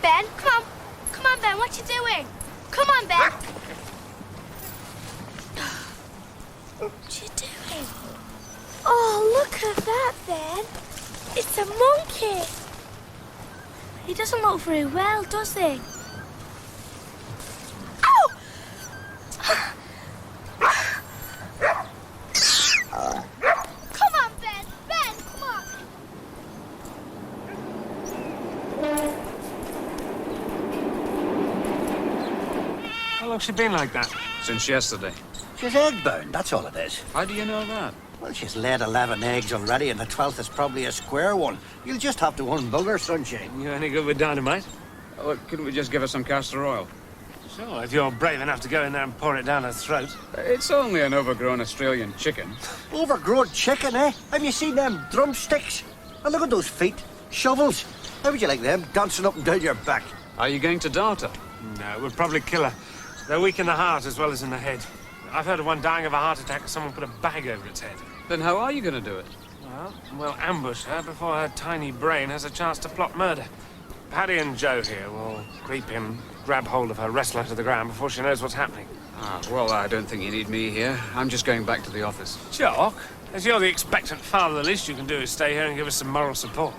Ben, come on. Come on, Ben, what you doing? Come on, Ben. What you doing? Oh, look at that, Ben. It's a monkey. He doesn't look very well, does he? Ow! Come on, Ben. Ben, come on. How long's she been like that? Since yesterday. She's egg-bound, that's all it is. How do you know that? Well, she's laid 11 eggs already, and the 12th is probably a square one. You'll just have to unbug her, sunshine. You any good with dynamite? Oh, look, couldn't we just give her some castor oil? Sure, if you're brave enough to go in there and pour it down her throat. It's only an overgrown Australian chicken. Overgrown chicken, eh? Have you seen them drumsticks? And look at those feet. Shovels. How would you like them dancing up and down your back? Are you going to dart her? No, it would probably kill her. They're weak in the heart as well as in the head. I've heard of one dying of a heart attack because someone put a bag over its head. Then how are you going to do it? Well, we'll ambush her before her tiny brain has a chance to plot murder. Paddy and Joe here will creep in, grab hold of her, wrestle her to the ground before she knows what's happening. Ah, well, I don't think you need me here. I'm just going back to the office. Jock, as you're the expectant father, the least you can do is stay here and give us some moral support.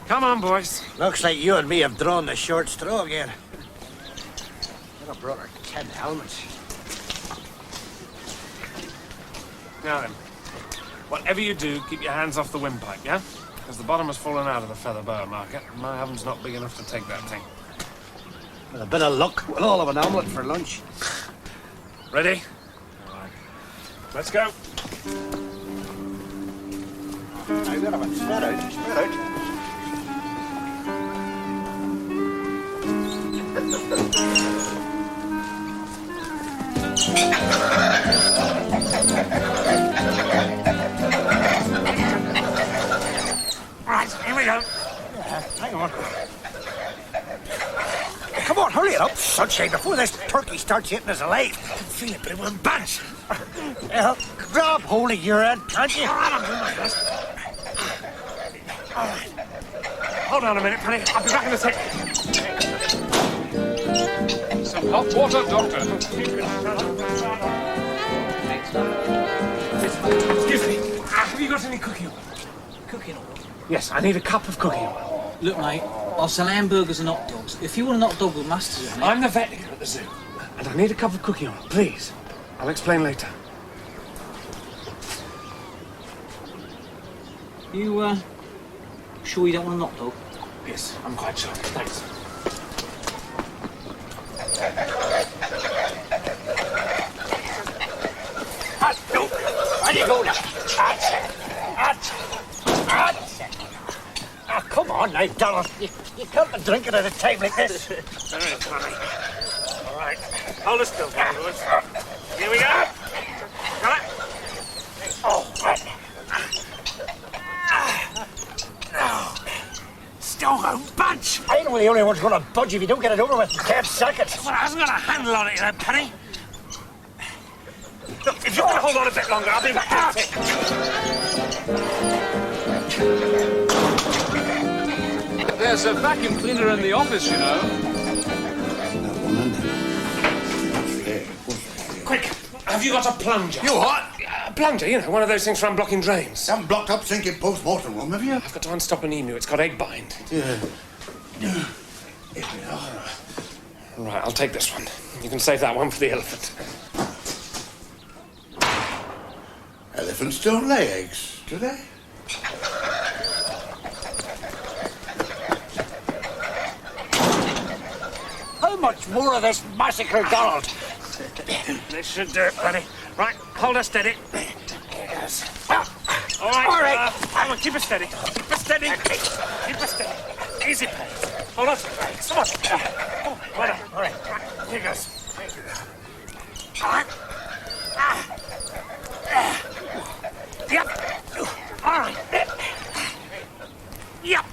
Come on, boys. Looks like you and me have drawn the short straw again. I'd have brought her 10 helmets. Now then, whatever you do, keep your hands off the windpipe, yeah? Because the bottom has fallen out of the feather boa market, and my oven's not big enough to take that thing. With a bit of luck, we'll all have an omelette for lunch. Ready? All right. Let's go. Now, we'll have it. Spread out, spread out. Right, here we go. Hang on. Come on, hurry it up, sunshine, before this turkey starts eating us alive. I can feel it, but it won't budge. Grab hold of your end, can't you? All right, I'm doing my best. All right. Hold on a minute, Penny. I'll be back in a sec. Some hot water, Doctor. Excuse me. Have you got any cooking oil? Cooking oil? Yes, I need a cup of cooking oil. Look, mate, I'll sell hamburgers and hot dogs. If you want a hot dog with mustard on it... I'm the vet here at the zoo, and I need a cup of cooking oil, please. I'll explain later. You, sure you don't want a hot dog? Yes, I'm quite sure. Thanks. Where you go now? Come on now, Donald. You can't be drinking at a time like this. Very funny. All right. Hold us still, boys. Here we go. Got it? Oh, right. Still won't budge. I know the only one's going to budge if you don't get it over with in 10 seconds. Well, it hasn't got a handle on it, you know, Penny. Look, if you can hold on a bit longer, I'll be back. There's a vacuum cleaner in the office, you know. Quick, have you got a plunger? You what? A plunger, you know, one of those things for unblocking drains. You haven't blocked up sinking post-mortem room, have you? I've got to unstop an emu. It's got egg bind. Yeah. All right, I'll take this one. You can save that one for the elephant. Elephants don't lay eggs, do they? How much more of this massacre, Donald? This should do it, buddy. Right, hold her steady. Here it goes. All right. All right. Come on, keep her steady. Keep her steady. Keep her steady. Easy, pace. Hold on. Come on. Come on. Right on. All right. Here goes. All right. Yep. All right. Yep.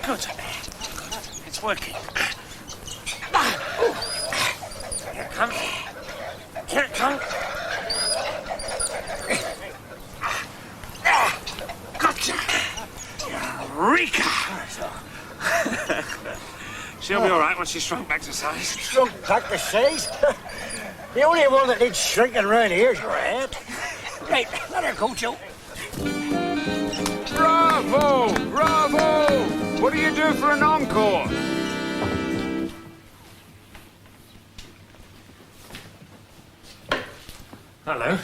Good. It's working. Here it comes. Here it comes. Gotcha. Eureka. once she shrunk back to size. Shrunk back to size? The only one that needs shrinking round here is your head. Right, let her go, Joe. Bravo! Bravo! What do you do for an encore? Hello.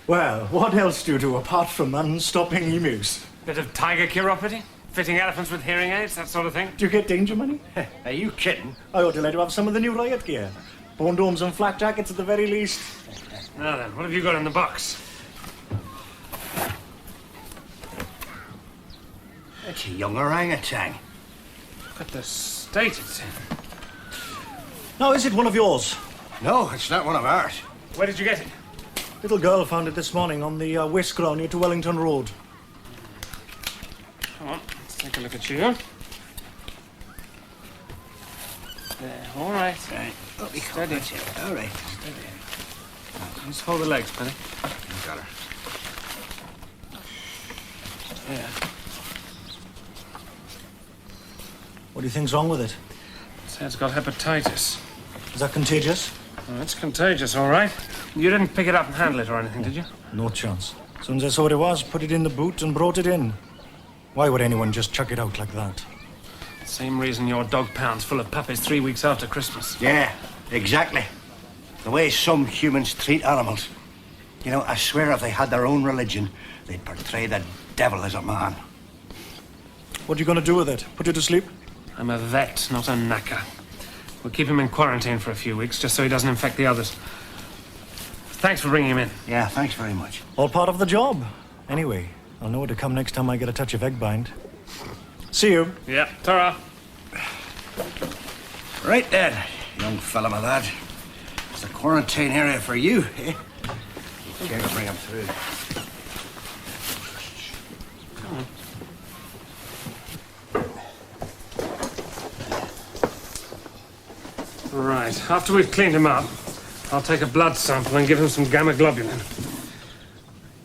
Well, what else do you do apart from unstopping emus? Bit of tiger chiropody? Fitting elephants with hearing aids, that sort of thing? Do you get danger money? Are you kidding? I ought to let you have some of the new riot gear. Bone domes and flak jackets at the very least. Now then, what have you got in the box? It's a young orangutan. Look at the state it's in. Now, is it one of yours? No, it's not one of ours. Where did you get it? Little girl found it this morning on the West Ground near to Wellington Road. Come on, let's take a look at you. There, all right. Right. Steady. All right. Just hold the legs, Penny. You got her. Yeah. What do you think's wrong with it? Say it's got hepatitis. Is that contagious? Oh, it's contagious, all right. You didn't pick it up and handle it or anything, did you? No chance. As soon as I saw what it was, put it in the boot and brought it in. Why would anyone just chuck it out like that? Same reason your dog pound's full of puppies 3 weeks after Christmas. Yeah, exactly. The way some humans treat animals. You know, I swear if they had their own religion, they'd portray the devil as a man. What are you going to do with it? Put it to sleep? I'm a vet, not a knacker. We'll keep him in quarantine for a few weeks, just so he doesn't infect the others. Thanks for bringing him in. Yeah, thanks very much. All part of the job. Anyway, I'll know where to come next time I get a touch of egg bind. See you. Yeah, ta-ra. Right then, young fella, my lad. It's the quarantine area for you, eh? You care to bring him through. Right, after we've cleaned him up, I'll take a blood sample and give him some gamma globulin.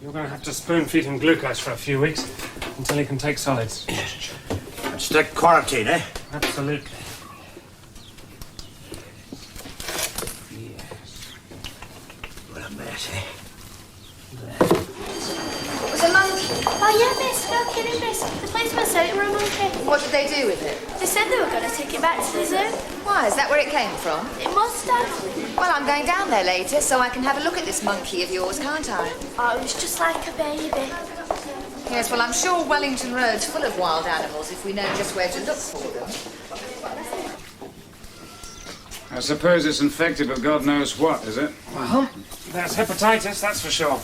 You're going to have to spoon-feed him glucose for a few weeks until he can take solids. And strict quarantine, eh? Absolutely. What a mess, eh? It was a monkey. Oh, yeah, miss. No kidding, miss. The policeman said it were a monkey. What did they do with it? They said they were going to take it back to the zoo. Why, is that where it came from? It must have. Well, I'm going down there later, so I can have a look at this monkey of yours, can't I? Oh, it was just like a baby. Yes, well, I'm sure Wellington Road's full of wild animals if we know just where to look for them. I suppose it's infected with God knows what, is it? Well, there's hepatitis, that's for sure.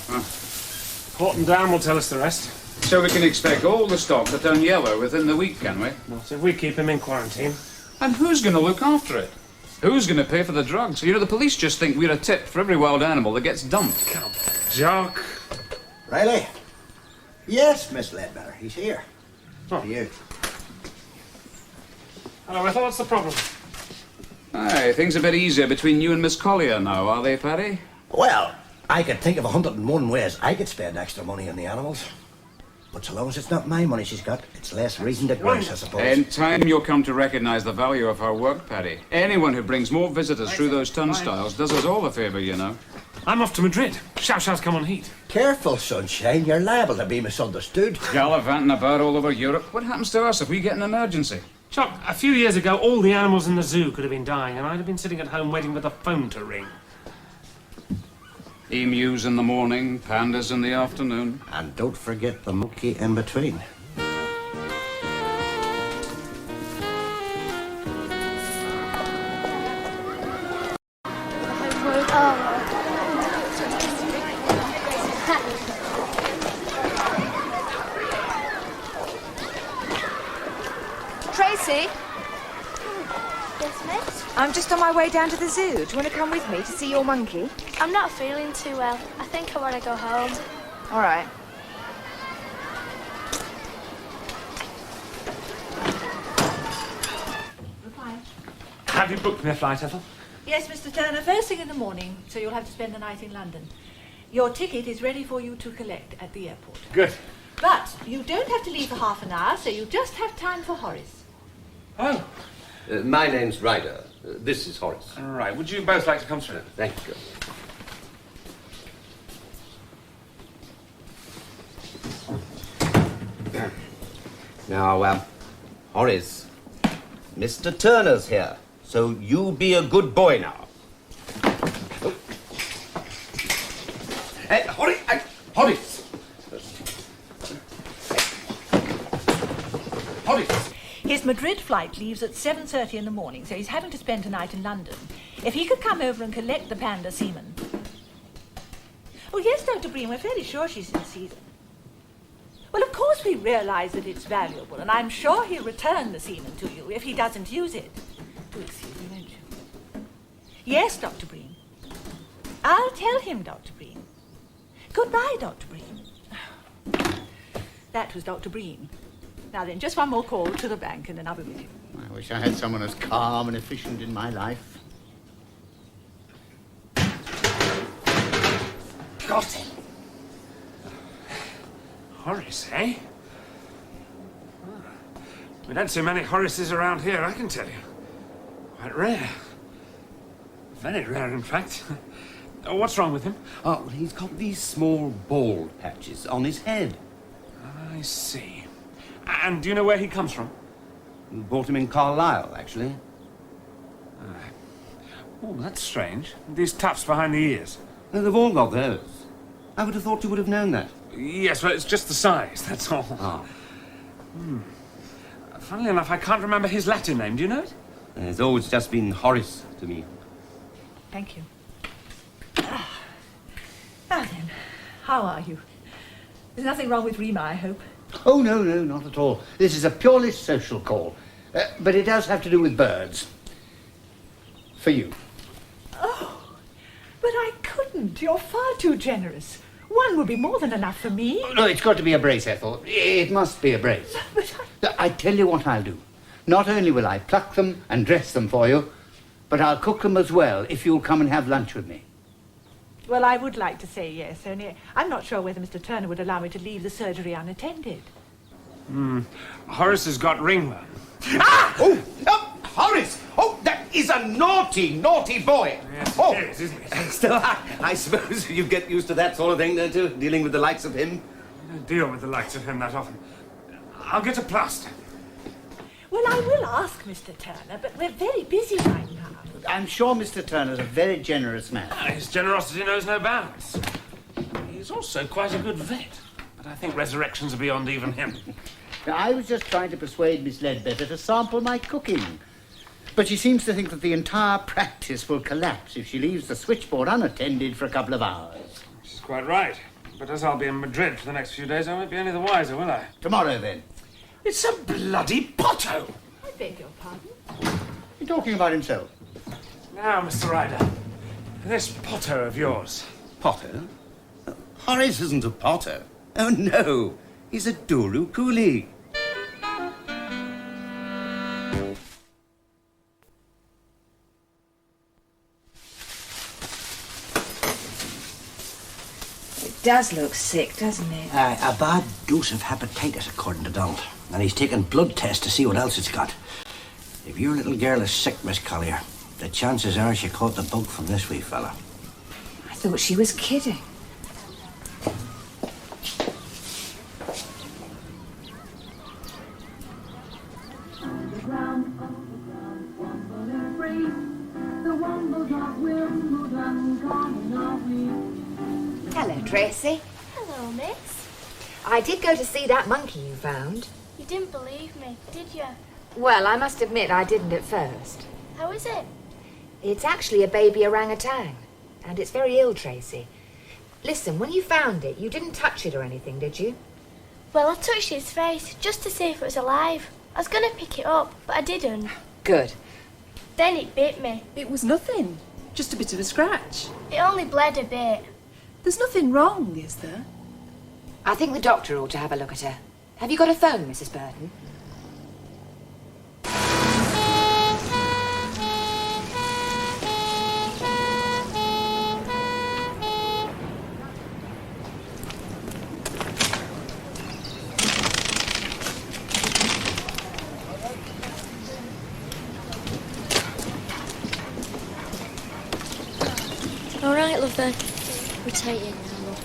Port and Down will tell us the rest. So we can expect all the stock to turn yellow within the week, can we? Not if we keep him in quarantine. And who's going to look after it? Who's going to pay for the drugs? You know, the police just think we're a tip for every wild animal that gets dumped. Come, Jock. Riley? Yes, Miss Ledbetter, he's here. Oh. For you. Hello, Ethel, what's the problem? Aye, things a bit easier between you and Miss Collier now, are they, Paddy? Well, I could think of 101 ways I could spend extra money on the animals. But so long as it's not my money she's got, it's less reason to gripe, I suppose. In time you'll come to recognise the value of her work, Paddy. Anyone who brings more visitors through those turnstiles does us all a favour, you know. I'm off to Madrid. Shout, come on heat. Careful, sunshine. You're liable to be misunderstood. Gallivanting about all over Europe. What happens to us if we get an emergency? Chuck, a few years ago, all the animals in the zoo could have been dying, and I'd have been sitting at home waiting for the phone to ring. Emus in the morning, pandas in the afternoon. And don't forget the monkey in between. Tracy, Yes, miss? I'm just on my way down to the zoo. Do you want to come with me to see your monkey? I'm not feeling too well. I think I want to go home. All right. Have you booked me a flight, Ethel? Yes, Mr. Turner, first thing in the morning, so you'll have to spend the night in London. Your ticket is ready for you to collect at the airport. Good. But you don't have to leave for half an hour, so you just have time for Horace. Oh, My name's Ryder. This is Horace. All right. Would you both like to come through? Thank you. Now, Horace, Mr. Turner's here, so you be a good boy now. Oh. Hey, Horace! Horace! His Madrid flight leaves at 7:30 in the morning, so he's having to spend a night in London. If he could come over and collect the Panda semen. Oh, yes, Dr. Breen, we're fairly sure she's in season. Well, of course we realise that it's valuable, and I'm sure he'll return the semen to you if he doesn't use it. Do excuse me, won't you? Yes, Dr. Breen. I'll tell him, Dr. Breen. Goodbye, Dr. Breen. That was Dr. Breen. Now then, just one more call to the bank and then I'll be with you. I wish I had someone as calm and efficient in my life. Got him. Horace, eh? We don't see many Horaces around here, I can tell you. Quite rare. Very rare, in fact. Oh, what's wrong with him? Oh, he's got these small bald patches on his head. I see. And do you know where he comes from? We bought him in Carlisle, actually. Oh, that's strange. These tufts behind the ears. No, they've all got those. I would have thought you would have known that. Yes, but it's just the size, that's all. Ah. Funnily enough, I can't remember his Latin name. Do you know it? It's always just been Horace to me. Thank you. Now then, how are you? There's nothing wrong with Rima, I hope. Oh, no, not at all. This is a purely social call. But it does have to do with birds. For you. Oh, but I couldn't. You're far too generous. One would be more than enough for me. No, it's got to be a brace, Ethel. It must be a brace. But I tell you what I'll do. Not only will I pluck them and dress them for you, but I'll cook them as well if you'll come and have lunch with me. Well, I would like to say yes, only I'm not sure whether Mr. Turner would allow me to leave the surgery unattended. Horace has got ringworm. Ah! Oh, Horace! Oh, that is a naughty, naughty boy. Yes, oh, it is, isn't it? Still, I suppose you get used to that sort of thing, don't you? Dealing with the likes of him. I don't deal with the likes of him that often. I'll get a plaster. Well, I will ask Mr. Turner, but we're very busy right now. I'm sure Mr. Turner's a very generous man. His generosity knows no bounds. He's also quite a good vet, but I think resurrections are beyond even him. Now, I was just trying to persuade Miss Ledbetter to sample my cooking. But she seems to think that the entire practice will collapse if she leaves the switchboard unattended for a couple of hours. She's quite right. But as I'll be in Madrid for the next few days, I won't be any the wiser, will I? Tomorrow, then. It's a bloody potto! I beg your pardon? He's talking about himself. Now, Mr. Ryder, this potto of yours. Potter? Horace isn't a potter. Oh, no. He's a Duru coolie. It does look sick, doesn't it? A bad dose of hepatitis, according to Donald. And he's taking blood tests to see what else it's got. If your little girl is sick, Miss Collier, the chances are she caught the bug from this wee fella. I thought she was kidding. Hello, Tracy. Hello, miss. I did go to see that monkey you found. You didn't believe me, did you? Well, I must admit I didn't at first. How is it? It's actually a baby orangutan, and it's very ill, Tracy. Listen, when you found it, you didn't touch it or anything, did you? Well, I touched his face just to see if it was alive. I was going to pick it up, but I didn't. Good. Then it bit me. It was nothing. Just a bit of a scratch. It only bled a bit. There's nothing wrong, is there? I think the doctor ought to have a look at her. Have you got a phone, Mrs. Burton? All right, love then. We take it now, love.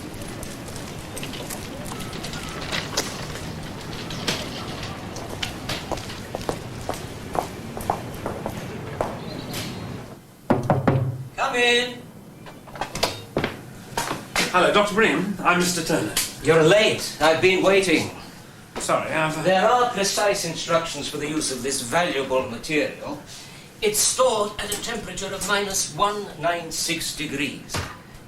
Come in. Hello, Dr. Bream. I'm Mr. Turner. You're late. I've been waiting. Sorry, There are precise instructions for the use of this valuable material. It's stored at a temperature of minus 196 degrees.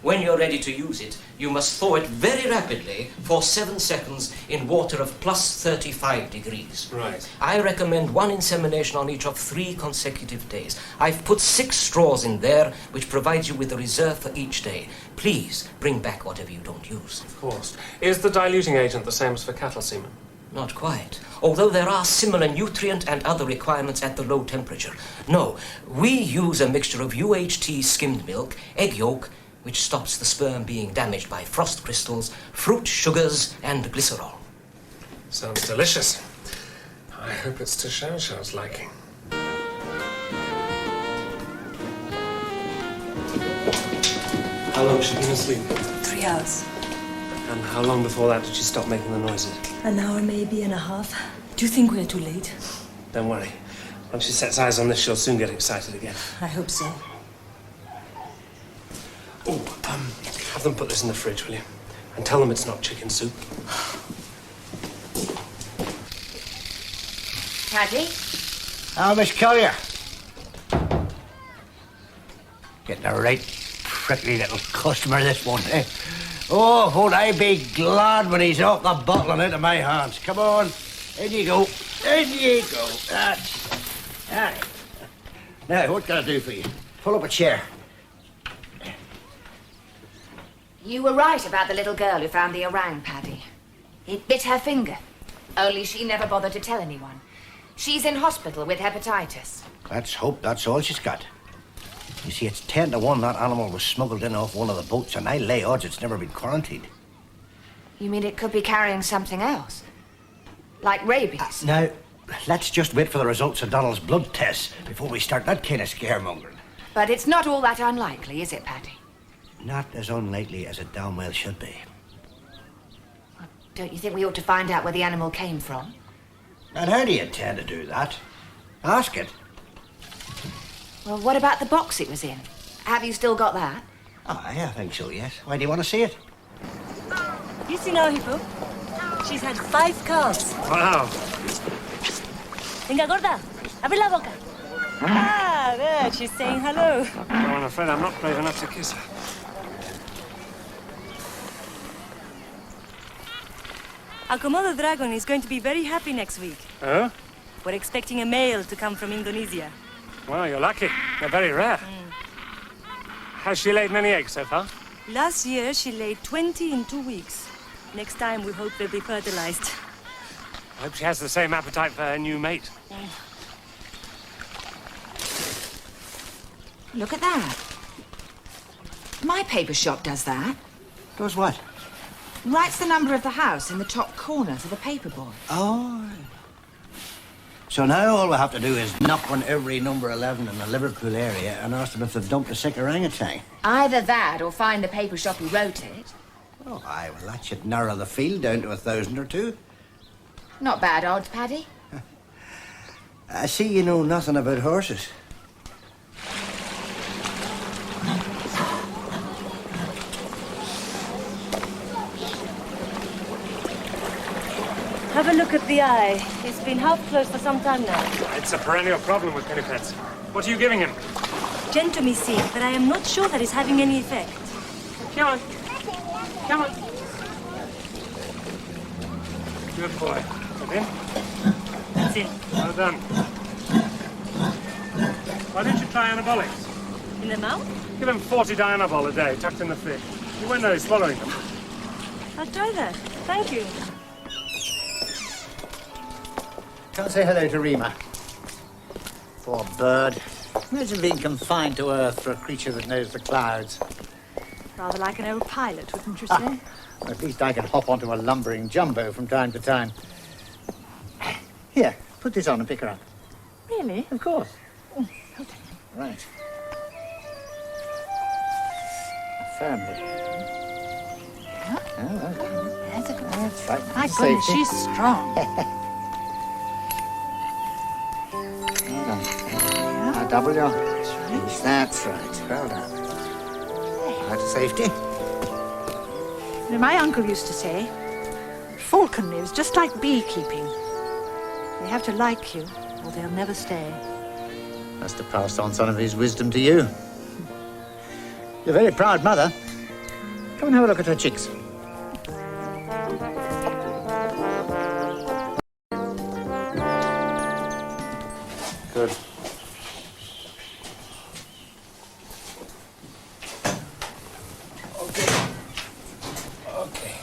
When you're ready to use it, you must thaw it very rapidly for 7 seconds in water of plus 35 degrees. Right. I recommend 1 insemination on each of 3 consecutive days. I've put 6 straws in there, which provides you with a reserve for each day. Please bring back whatever you don't use. Of course. Is the diluting agent the same as for cattle semen? Not quite. Although there are similar nutrient and other requirements at the low temperature. No, we use a mixture of UHT skimmed milk, egg yolk, which stops the sperm being damaged by frost crystals, fruit sugars, and glycerol. Sounds delicious. I hope it's to Shaw's liking. How long has she been asleep? 3 hours. And how long before that did she stop making the noises? An hour maybe and a half. Do you think we're too late? Don't worry. Once she sets eyes on this, she'll soon get excited again. I hope so. Oh, have them put this in the fridge, will you? And tell them it's not chicken soup. Paddy? Oh, Miss Collier. Getting a right prickly little customer, this one, eh? Oh, would I be glad when he's off the bottle and into my hands. Come on, in you go. In you go. That's... Right. Now, what can I do for you? Pull up a chair. You were right about the little girl who found the orang, Paddy. It bit her finger. Only she never bothered to tell anyone. She's in hospital with hepatitis. Let's hope that's all she's got. You see, it's 10 to 1 that animal was smuggled in off one of the boats, and I lay odds it's never been quarantined. You mean it could be carrying something else? Like rabies? Now, let's just wait for the results of Donald's blood tests before we start that kind of scaremongering. But it's not all that unlikely, is it, Paddy? Not as unlikely as it damn well should be. Don't you think we ought to find out where the animal came from? And how do you intend to do that? Ask it. Well, what about the box it was in? Have you still got that? Aye, I think so, yes. Why do you want to see it? You see now, Hippo? She's had 5 calves. Wow. Venga, gorda, abre la boca. Ah, there, she's saying hello. Oh, I'm afraid I'm not brave enough to kiss her. Our Komodo dragon is going to be very happy next week. Oh? We're expecting a male to come from Indonesia. Well, you're lucky. They're very rare. Has she laid many eggs so far? Last year, she laid 20 in 2 weeks. Next time, we hope they'll be fertilized. I hope she has the same appetite for her new mate. Look at that. My paper shop does that. Does what? Writes the number of the house in the top corner for the paperboy. Oh. So now all we have to do is knock on every number 11 in the Liverpool area and ask them if they've dumped a sick orangutan. Either that or find the paper shop who wrote it. Oh, aye, well, that should narrow the field down to 1,000 or 2. Not bad odds, Paddy. I see you know nothing about horses. Have a look at the eye. It's been half closed for some time now. It's a perennial problem with pinnipeds. What are you giving him? Gentamicin, but I am not sure that it's having any effect. Come on. Come on. Good boy. Put in. That's it. Well done. Why don't you try anabolics? In the mouth? Give him 40 dianabol a day, tucked in the fish. You won't know he's swallowing them. I'll try that. Thank you. Can't say hello to Rima. Poor bird. Imagine being confined to Earth for a creature that knows the clouds. Rather like an old pilot, wouldn't you say? At least I can hop onto a lumbering jumbo from time to time. Here, put this on and pick her up. Really? Of course. Right. firmly. That's right. My Safety. goodness, she's strong. Well done. Now double your... That's right. Well done. Out to safety. You know, my uncle used to say, falconry is just like beekeeping. They have to like you, or they'll never stay. Must have passed on some of his wisdom to you. You're a very proud mother. Come and have a look at her chicks. Good. Okay.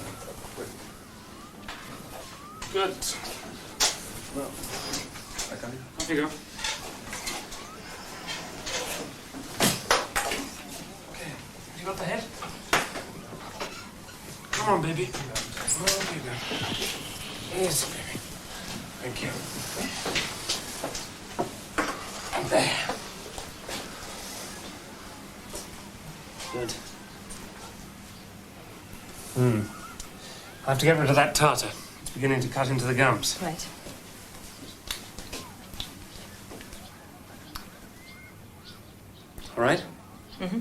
Good. Well, off you go. Okay. You got the head? Come on, baby. Oh, you go. Easy, baby. Thank you. There. Good. I have to get rid of that tartar. It's beginning to cut into the gums. Right. All right? Mm-hmm.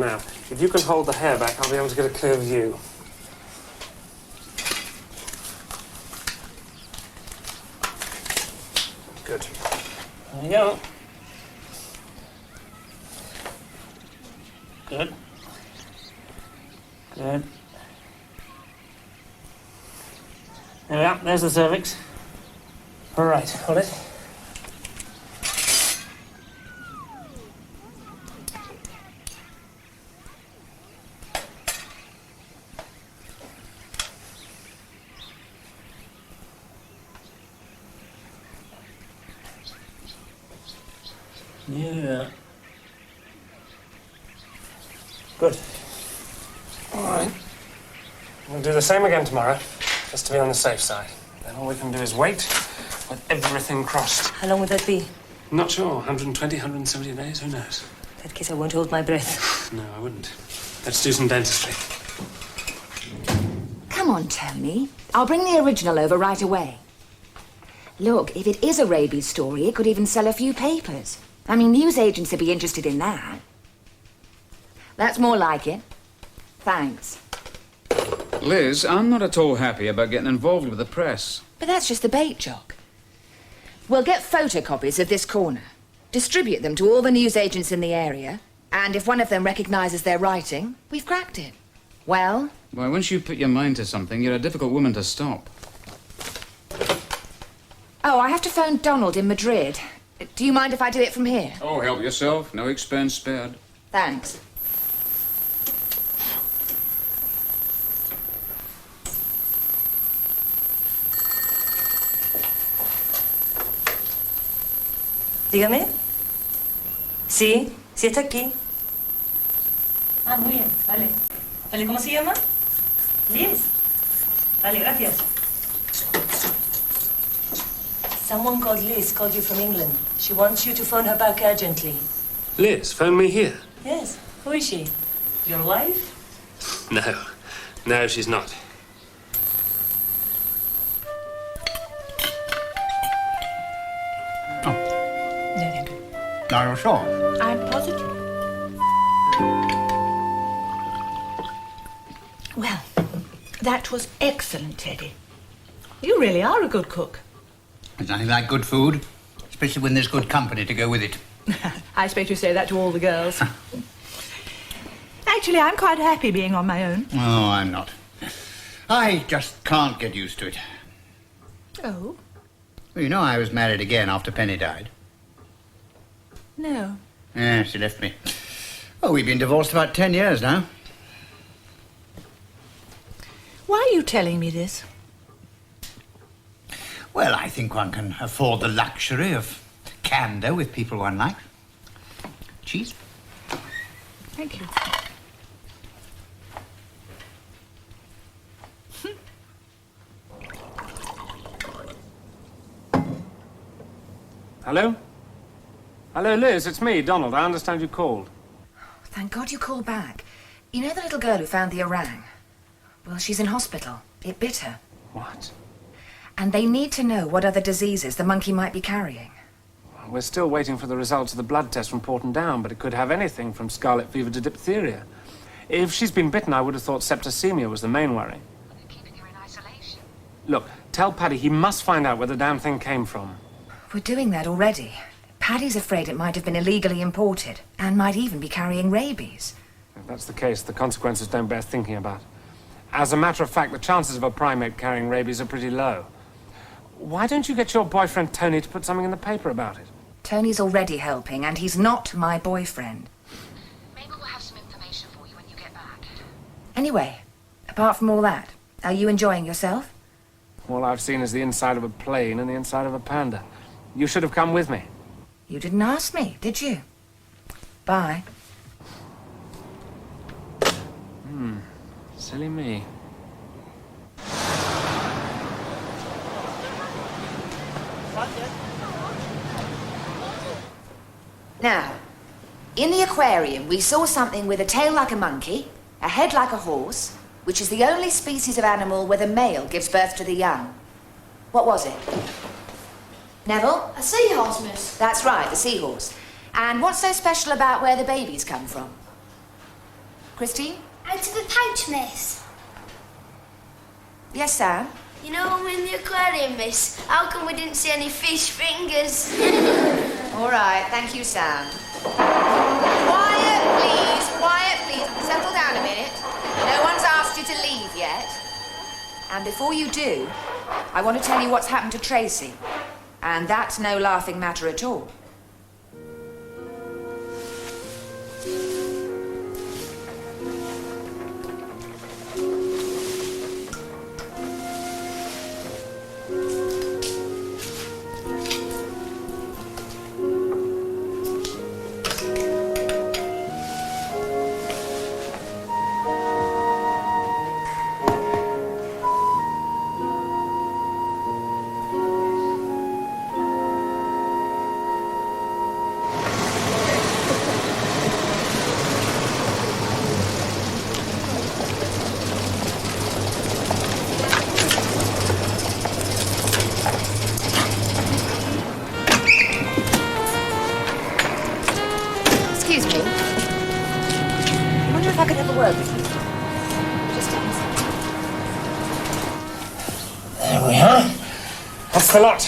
Now, if you can hold the hair back, I'll be able to get a clear view. Good. There you go. Good. Good. There we are. There's the cervix. All right, hold it. Yeah. Good. All right. We'll do the same again tomorrow, just to be on the safe side. Then all we can do is wait with everything crossed. How long would that be? Not sure. 120, 170 days? Who knows? In that case, I won't hold my breath. No, I wouldn't. Let's do some dentistry. Come on, Tony. I'll bring the original over right away. Look, if it is a rabies story, it could even sell a few papers. I mean, news agents would be interested in that. That's more like it. Thanks. Liz, I'm not at all happy about getting involved with the press. But that's just the bait, Jock. We'll get photocopies of this corner, distribute them to all the news agents in the area, and if one of them recognises their writing, we've cracked it. Well? Why, once you put your mind to something, you're a difficult woman to stop. Oh, I have to phone Donald in Madrid. Do you mind if I do it from here? Oh, help yourself. No expense spared. Thanks. Dígame. Sí, sí está aquí. Ah, muy bien, vale. Vale, ¿cómo se llama? Liz. Vale, gracias. Someone called Liz called you from England. She wants you to phone her back urgently. Liz, phone me here. Yes. Who is she? Your wife? No. No, she's not. Are you sure? I'm positive. Well, that was excellent, Teddy. You really are a good cook. There's nothing like good food, especially when there's good company to go with it. I expect you say that to all the girls. Actually, I'm quite happy being on my own. Oh, I'm not. I just can't get used to it. Oh? Well, you know I was married again after Penny died. No. Yeah, she left me. Oh, we've been divorced about 10 years now. Why are you telling me this? Well, I think one can afford the luxury of candour with people one likes. Cheese? Thank you. Hello? Hello, Liz, it's me, Donald. I understand you called. Thank God you called back. You know the little girl who found the orang? Well, she's in hospital. It bit her. What? And they need to know what other diseases the monkey might be carrying. We're still waiting for the results of the blood test from Porton Down, but it could have anything from scarlet fever to diphtheria. If she's been bitten, I would have thought septicemia was the main worry. They're keeping her in isolation. Look, tell Paddy he must find out where the damn thing came from. We're doing that already. Paddy's afraid it might have been illegally imported, and might even be carrying rabies. If that's the case, the consequences don't bear thinking about. As a matter of fact, the chances of a primate carrying rabies are pretty low. Why don't you get your boyfriend Tony to put something in the paper about it? Tony's already helping, and he's not my boyfriend. Maybe we'll have some information for you when you get back. Anyway, apart from all that, are you enjoying yourself? All I've seen is the inside of a plane and the inside of a panda. You should have come with me. You didn't ask me, did you? Bye. Silly me. Now, in the aquarium, we saw something with a tail like a monkey, a head like a horse, which is the only species of animal where the male gives birth to the young. What was it? Neville? A seahorse, miss. That's right, the seahorse. And what's so special about where the babies come from? Christine? Out of the pouch, miss. Yes, Sam? You know when we're in the aquarium, miss, how come we didn't see any fish fingers? All right, thank you, Sam. Quiet, please. Settle down a minute. No one's asked you to leave yet. And before you do, I want to tell you what's happened to Tracy. And that's no laughing matter at all. Excuse me. I wonder if I could have a word with you. Just a second. There we are. That's the lot.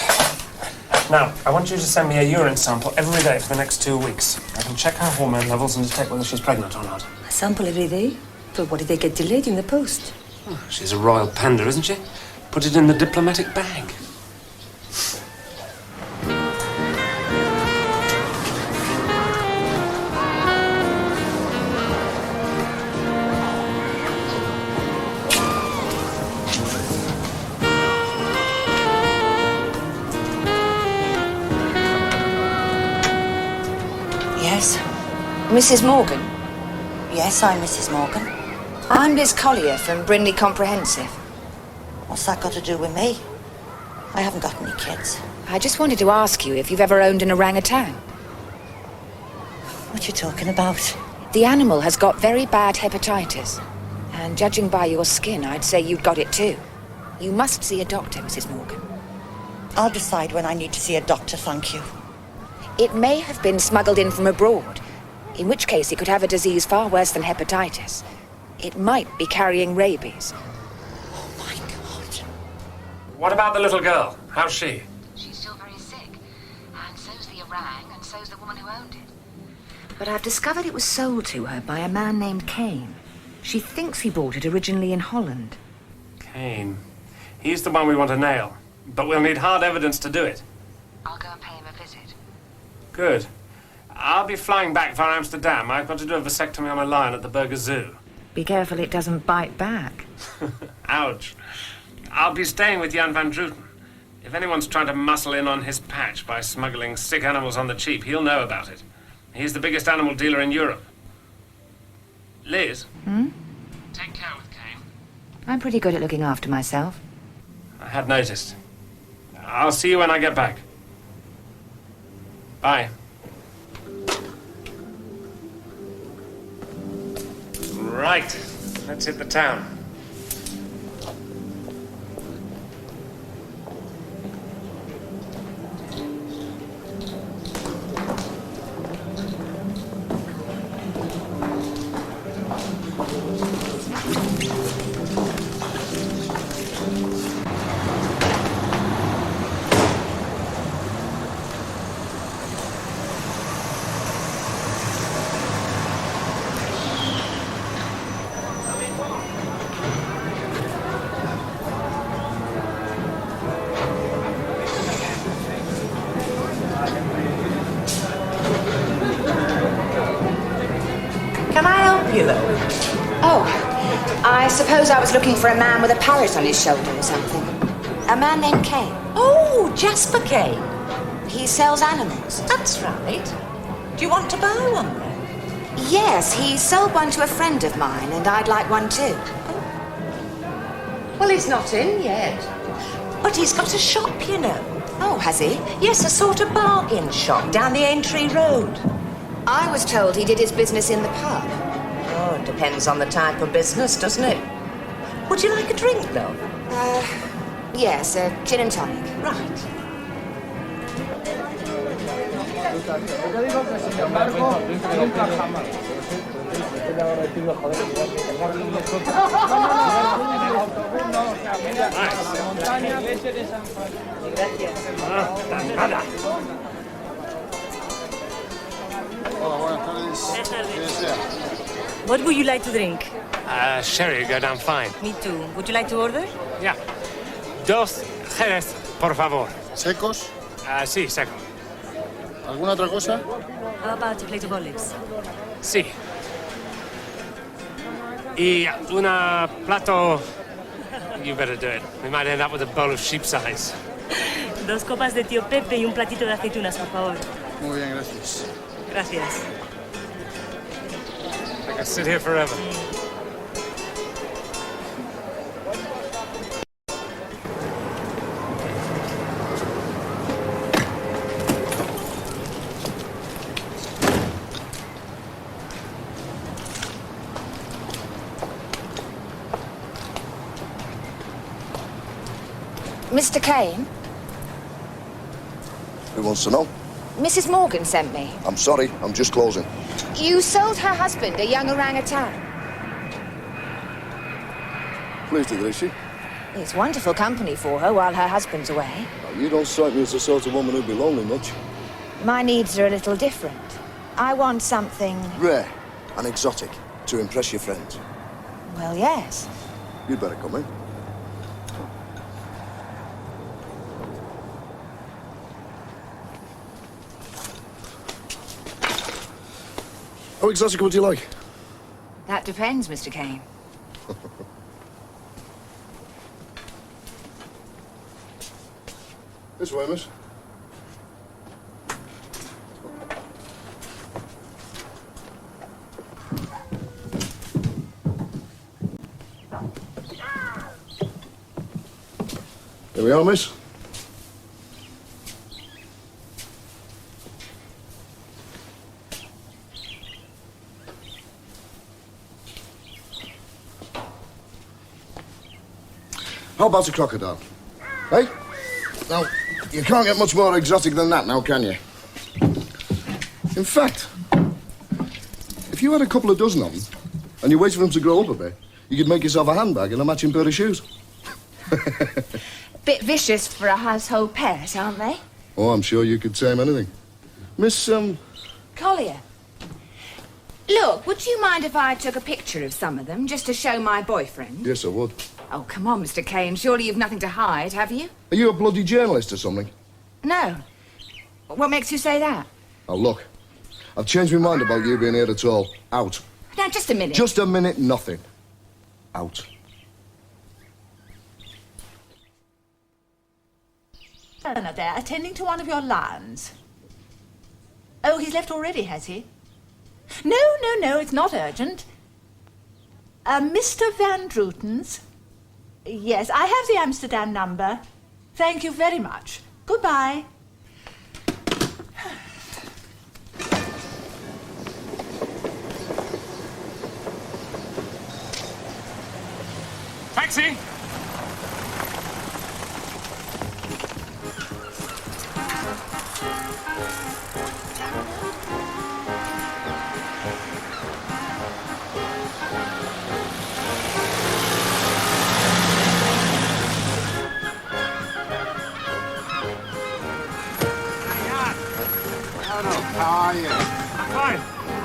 Now, I want you to send me a urine sample every day for the next 2 weeks. I can check her hormone levels and detect whether she's pregnant or not. A sample every day? But what if they get delayed in the post? Oh, she's a royal panda, isn't she? Put it in the diplomatic bag. Yes? Mrs. Morgan? Yes, I'm Mrs. Morgan. I'm Liz Collier from Brindley Comprehensive. What's that got to do with me? I haven't got any kids. I just wanted to ask you if you've ever owned an orangutan. What you talking about? The animal has got very bad hepatitis. And judging by your skin, I'd say you'd got it too. You must see a doctor, Mrs. Morgan. I'll decide when I need to see a doctor, thank you. It may have been smuggled in from abroad, in which case it could have a disease far worse than hepatitis. It might be carrying rabies. Oh, my God. What about the little girl? How's she? She's still very sick. And so's the orang, and so's the woman who owned it. But I've discovered it was sold to her by a man named Kane. She thinks he bought it originally in Holland. Kane. He's the one we want to nail. But we'll need hard evidence to do it. I'll go and pay him a visit. Good. I'll be flying back via Amsterdam. I've got to do a vasectomy on a lion at the Burger Zoo. Be careful it doesn't bite back. Ouch. I'll be staying with Jan van Druten. If anyone's trying to muscle in on his patch by smuggling sick animals on the cheap, he'll know about it. He's the biggest animal dealer in Europe. Liz? Take care with Kane. I'm pretty good at looking after myself. I had noticed. I'll see you when I get back. Bye. Right. Let's hit the town. Can I help you, though? Oh, I suppose I was looking for a man with a parrot on his shoulder or something. A man named Kane. Oh, Jasper Kane. He sells animals. That's right. Do you want to buy one then? Yes, he sold one to a friend of mine, and I'd like one too. Well, he's not in yet. But he's got a shop, you know. Oh, has he? Yes, a sort of bargain shop down the Aintree Road. I was told he did his business in the pub. Oh, it depends on the type of business, doesn't it? Would you like a drink, though? Yes, a gin and tonic. Right. What would you like to drink? Sherry, go down fine. Me too. Would you like to order? Yeah. Dos Jerez, por favor. ¿Secos? Sí, seco. ¿Alguna otra cosa? How about a plate of olives? Sí. Y una plato... You better do it. We might end up with a bowl of sheep's eyes. Dos copas de tío Pepe y un platito de aceitunas, por favor. Muy bien, gracias. Gracias. I could sit here forever. Mr. Kane, Who wants to know? Mrs. Morgan sent me. I'm sorry, I'm just closing. You sold her husband a young orangutan. Pleased with her, is she? It's wonderful company for her while her husband's away. Now, you don't strike me as the sort of woman who'd be lonely much. My needs are a little different. I want something... Rare and exotic to impress your friends. Well, yes. You'd better come in. How exotic would you like? That depends, Mr. Kane. This way, miss. Here we are, miss. How about a crocodile? Hey? Now, you can't get much more exotic than that now, can you? In fact, if you had a couple of dozen of them, and you waited for them to grow up a bit, you could make yourself a handbag and a matching pair of shoes. Bit vicious for a household pet, aren't they? Oh, I'm sure you could tame anything. Miss, Collier. Look, would you mind if I took a picture of some of them, just to show my boyfriend? Yes, I would. Oh, come on, Mr. Kane. Surely you've nothing to hide, have you? Are you a bloody journalist or something? No. What makes you say that? Oh, look. I've changed my mind about you being here at all. Out. Now, just a minute. Just a minute, nothing. Out. Turner there, attending to one of your lions. Oh, he's left already, has he? No, it's not urgent. Mr. Van Drooten's? Yes, I have the Amsterdam number. Thank you very much. Goodbye. taxi! How are you? Fine.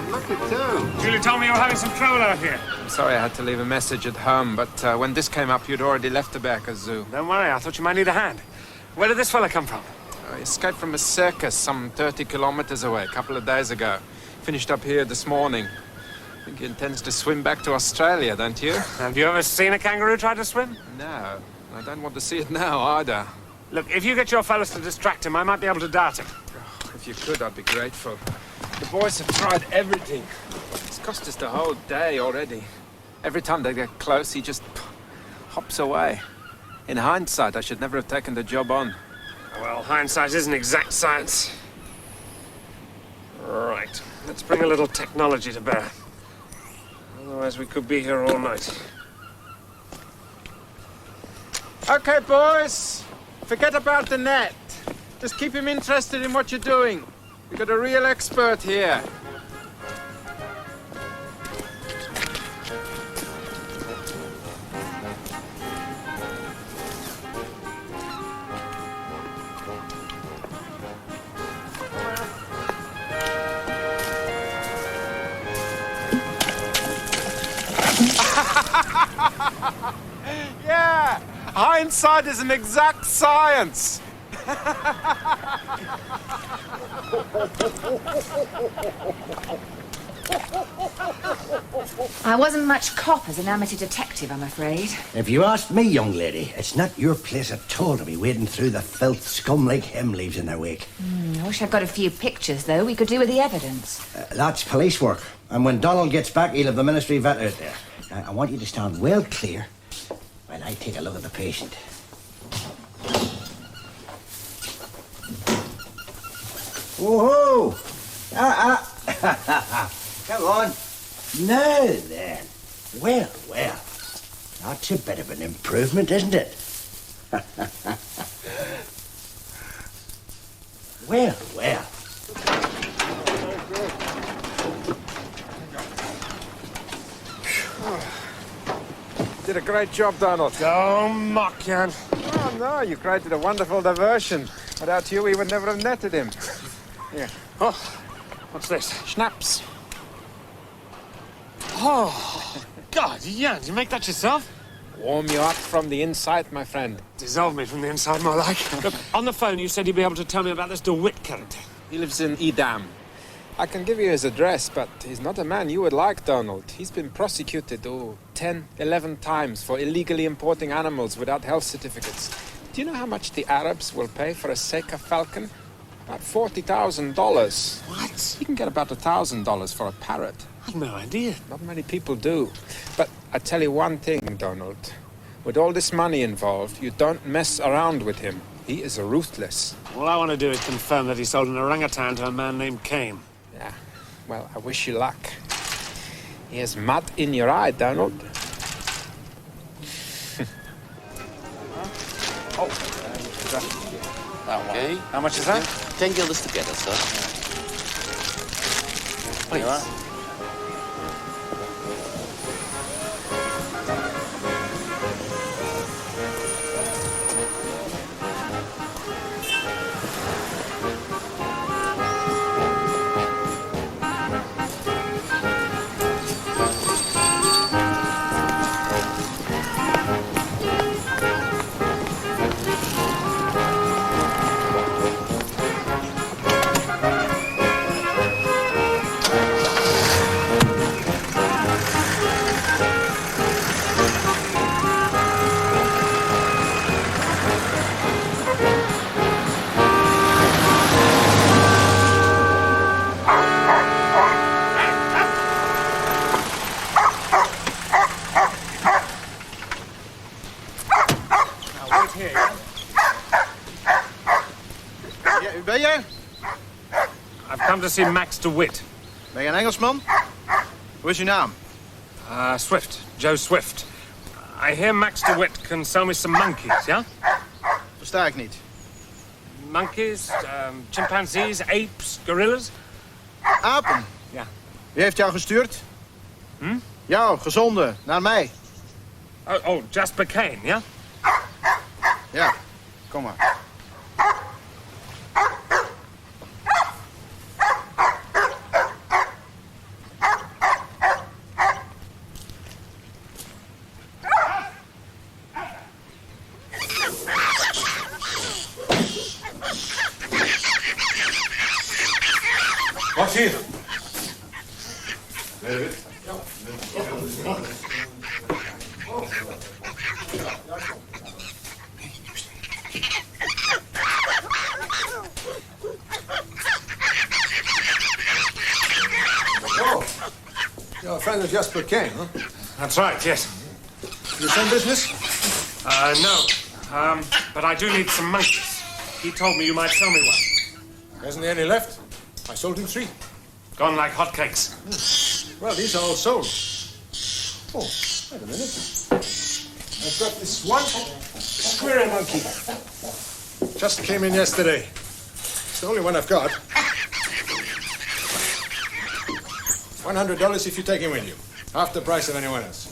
Look at you. Julie told me you were having some trouble out here. I'm sorry I had to leave a message at home, but when this came up, you'd already left the Becker Zoo. Don't worry, I thought you might need a hand. Where did this fella come from? He escaped from a circus some 30 kilometers away a couple of days ago. Finished up here this morning. I think he intends to swim back to Australia, don't you? Have you ever seen a kangaroo try to swim? No. I don't want to see it now, either. Look, if you get your fellas to distract him, I might be able to dart him. If you could, I'd be grateful. The boys have tried everything. It's cost us the whole day already. Every time they get close, he just hops away. In hindsight, I should never have taken the job on. Well, hindsight isn't exact science. Right. Let's bring a little technology to bear. Otherwise, we could be here all night. Okay, boys. Forget about the net. Just keep him interested in what you're doing. We've got a real expert here. Yeah, hindsight is an exact science. I wasn't much cop as an amateur detective, I'm afraid. If you ask me, young lady, it's not your place at all to be wading through the filth scum like him leaves in their wake. I wish I'd got a few pictures, though. We could do with the evidence. That's police work. And when Donald gets back, he'll have the ministry vet out there. Now, I want you to stand well clear while I take a look at the patient. Whoa! Come on. Now then. Well, well. That's a bit of an improvement, isn't it? Well, well. Did a great job, Donald. Don't mock, Jan. Oh, no, you created a wonderful diversion. Without you, we would never have netted him. Here. Oh, what's this? Schnapps. Oh, God, Jan, did you make that yourself? Warm you up from the inside, my friend. Dissolve me from the inside, more like. Look, on the phone you said you'd be able to tell me about this DeWitt character. He lives in Edam. I can give you his address, but he's not a man you would like, Donald. He's been prosecuted, 10, 11 times for illegally importing animals without health certificates. Do you know how much the Arabs will pay for a Seika falcon? About $40,000. What? You can get about $1,000 for a parrot. I had no idea. Not many people do. But I tell you one thing, Donald. With all this money involved, you don't mess around with him. He is ruthless. All I want to do is confirm that he sold an orangutan to a man named Kane. Yeah. Well, I wish you luck. Here's mud in your eye, Donald. Okay. How much is that? 10 guilders together, sir. Please. I've come to see Max DeWitt. Ben je een Engelsman? Hoe is uw naam? Swift. Joe Swift. I hear Max DeWitt can sell me some monkeys, yeah? Versta ik niet. Monkeys, chimpanzees, apes, gorillas? Apen? Ja. Wie heeft jou gestuurd? Hm? Jou, gezonde, naar mij. Oh, Jasper Kane, ja? Ja, kom maar. Wat hier? You're a friend of Jasper Kane, huh? That's right, yes. You some business? No. But I do need some monkeys. He told me you might sell me one. Hasn't he any left? I sold him 3. Gone like hotcakes. Well, these are all sold. Oh, wait a minute. I've got this one squirrel monkey. Just came in yesterday. It's the only one I've got. $100 if you take him with you. Half the price of anyone else.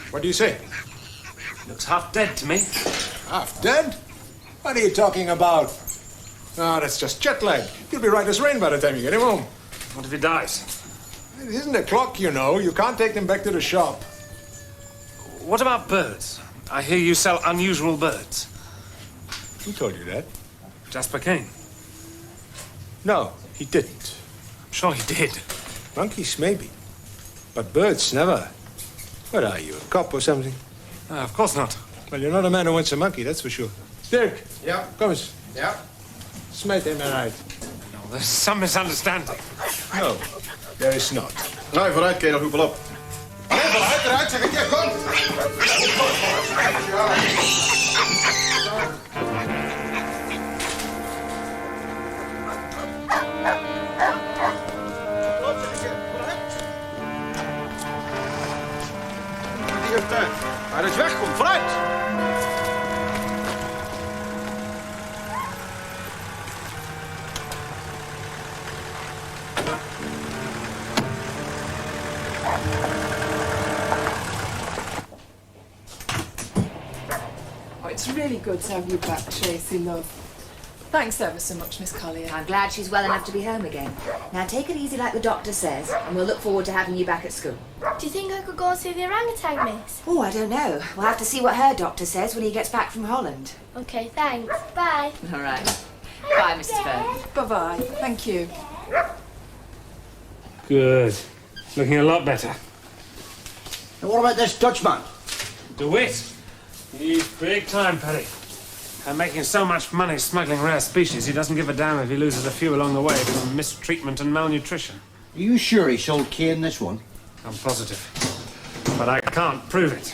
What do you say? Looks half dead to me. Half dead? What are you talking about? Ah, that's just jet lag. He'll be right as rain by the time you get him home. What if he dies? It isn't a clock, you know. You can't take them back to the shop. What about birds? I hear you sell unusual birds. Who told you that? Jasper Kane. No, he didn't. I'm sure he did. Monkeys, maybe. But birds, never. What are you, a cop or something? Of course not. Well, you're not a man who wants a monkey, that's for sure. Dirk. Ja. Kom eens. Ja. Smijt hem eruit. No, there's some misunderstanding. No, there is not. Nou, vooruit, kerel, roep wel op. Nee, vooruit, eruit, zeg ik je, kom! Waar het wegkomt, vooruit! Oh, it's really good to have you back, Tracy, love. Thanks ever so much, Miss Collier. I'm glad she's well enough to be home again. Now take it easy like the doctor says, and we'll look forward to having you back at school. Do you think I could go and see the orangutan, miss? Oh, I don't know. We'll have to see what her doctor says when he gets back from Holland. Okay, thanks. Bye. All right. Bye, Mrs. Fern. Bye-bye. Thank you. Good. Looking a lot better. And what about this Dutchman? DeWitt. He's big time, Paddy. And making so much money smuggling rare species, he doesn't give a damn if he loses a few along the way from mistreatment and malnutrition. Are you sure he sold Kane this one? I'm positive. But I can't prove it.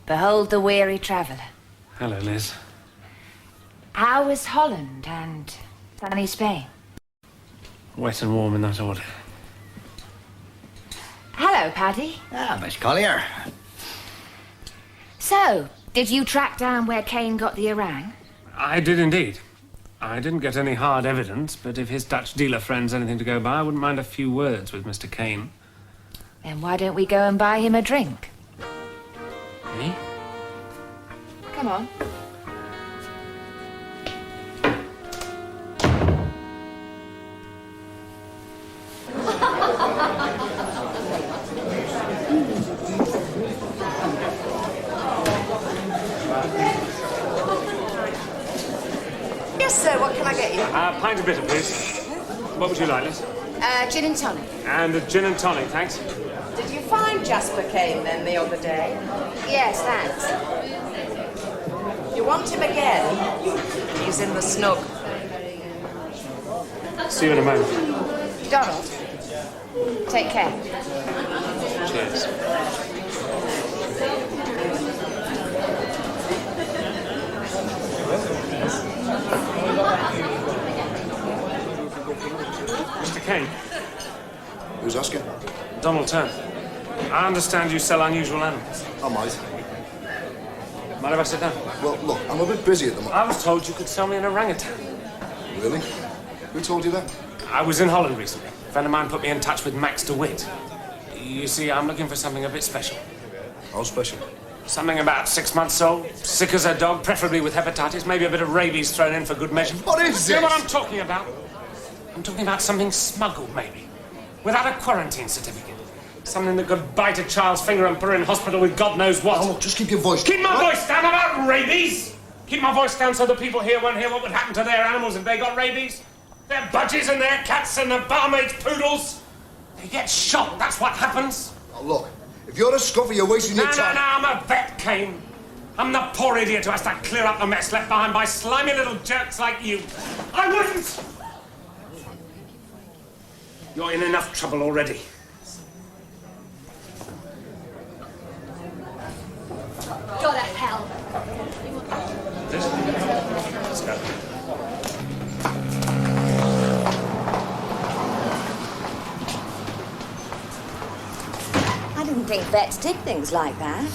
Behold the weary traveller. Hello, Liz. How was Holland and sunny Spain? Wet and warm in that order. Hello, Paddy. Ah, Miss Collier. So, did you track down where Kane got the orang? I did indeed. I didn't get any hard evidence, but if his Dutch dealer friend's anything to go by, I wouldn't mind a few words with Mr. Kane. Then why don't we go and buy him a drink? Eh? Come on. Yes, sir, what can I get you? Pint of bitter, please. What would you like, Liz? Gin and tonic. And a gin and tonic, thanks. Did you find Jasper Kane then the other day? Yes, thanks. You want him again? He's in the snug. See you in a moment. Donald, take care. Cheers. Mr. Turner. I understand you sell unusual animals. I might. Mind if I sit down? Well, look, I'm a bit busy at the moment. I was told you could sell me an orangutan. Really? Who told you that? I was in Holland recently. A friend of mine put me in touch with Max DeWitt. You see, I'm looking for something a bit special. How special? Something about 6 months old, sick as a dog, preferably with hepatitis, maybe a bit of rabies thrown in for good measure. What is You know this? what I'm talking about? I'm talking about something smuggled, maybe. Without a quarantine certificate. Something that could bite a child's finger and put her in hospital with God knows what. Oh, look, just keep your voice Keep my right? voice down about rabies! Keep my voice down so the people here won't hear what would happen to their animals if they got rabies. Their budgies and their cats and the barmaid's poodles. They get shot, that's what happens. Oh, look, if you're a scuffer, you're wasting your time. No, I'm a vet, Kane. I'm the poor idiot who has to clear up the mess left behind by slimy little jerks like you. I wouldn't! You're in enough trouble already. Go to hell. Let's go. I didn't think vets did things like that.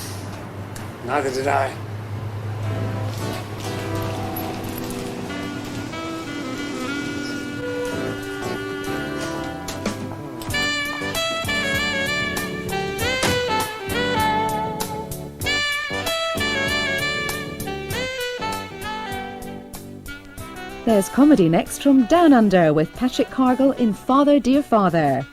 Neither did I. There's comedy next from Down Under with Patrick Cargill in Father Dear Father.